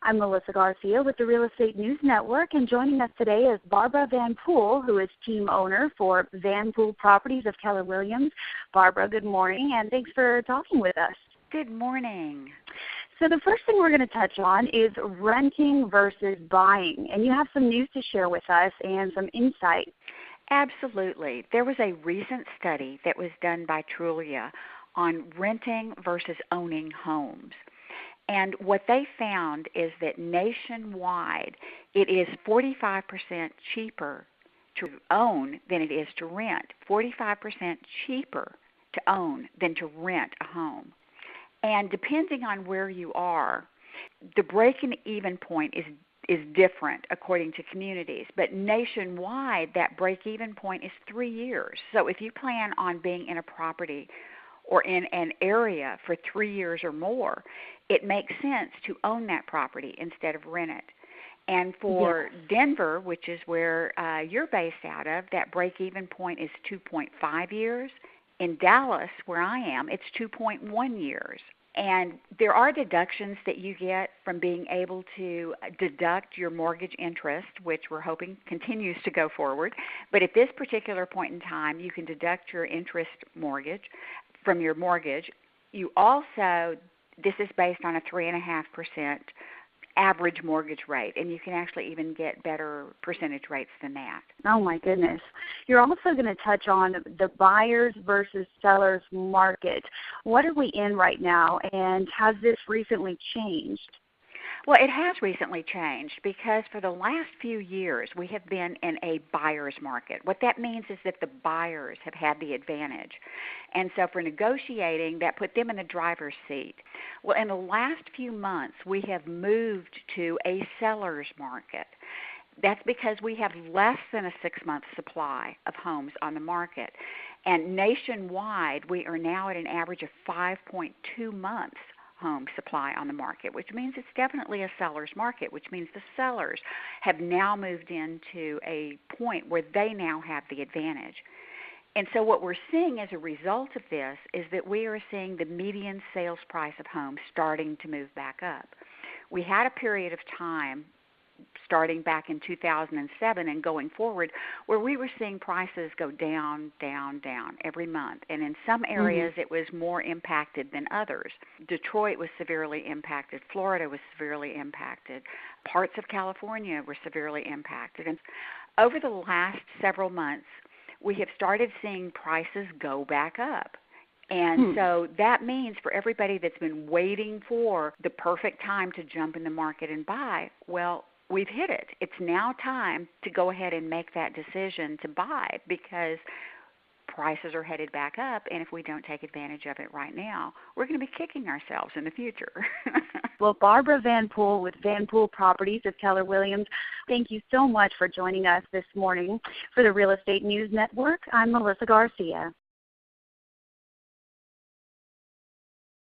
I'm Melissa Garcia with the Real Estate News Network, and joining us today is Barbara Van Poole, who is team owner for Poole Properties of Keller Williams. Barbara, good morning, and thanks for talking with us. Good morning. So the first thing we're going to touch on is renting versus buying, and you have some news to share with us and some insight. Absolutely. There was a recent study that was done by Trulia on renting versus owning homes. And what they found is that nationwide it is 45% cheaper to own than it is to rent, 45% cheaper to own than to rent a home. And depending on where you are, the break-even point is different according to communities. But nationwide, that break-even point is 3 years. So if you plan on being in a property or in an area for 3 years or more, it makes sense to own that property instead of rent it. And for Denver, which is where you're based out of, that break-even point is 2.5 years. In Dallas, where I am, it's 2.1 years. And there are deductions that you get from being able to deduct your mortgage interest, which we're hoping continues to go forward. But at this particular point in time, you can deduct your interest mortgage from your mortgage. You also, this is based on a 3.5% average mortgage rate, and you can actually even get better percentage rates than that. Oh my goodness. You're also going to touch on the buyers versus sellers market. What are we in right now, and has this recently changed? Well, it has recently changed because for the last few years we have been in a buyer's market. What that means is that the buyers have had the advantage. And so for negotiating, that put them in the driver's seat. Well, in the last few months we have moved to a seller's market. That's because we have less than a 6-month supply of homes on the market. And nationwide we are now at an average of 5.2 months home supply on the market, which means it's definitely a seller's market, which means the sellers have now moved into a point where they now have the advantage. And so what we're seeing as a result of this is that we are seeing the median sales price of homes starting to move back up. We had a period of time starting back in 2007 and going forward where we were seeing prices go down, down, down every month. And in some areas it was more impacted than others. Detroit was severely impacted. Florida was severely impacted. Parts of California were severely impacted. And over the last several months, we have started seeing prices go back up. And so that means for everybody that's been waiting for the perfect time to jump in the market and buy, well, we've hit it. It's now time to go ahead and make that decision to buy because prices are headed back up, and if we don't take advantage of it right now, we're going to be kicking ourselves in the future. Well, Barbara Van Poole with Poole Properties of Keller Williams, thank you so much for joining us this morning. For the Real Estate News Network, I'm Melissa Garcia.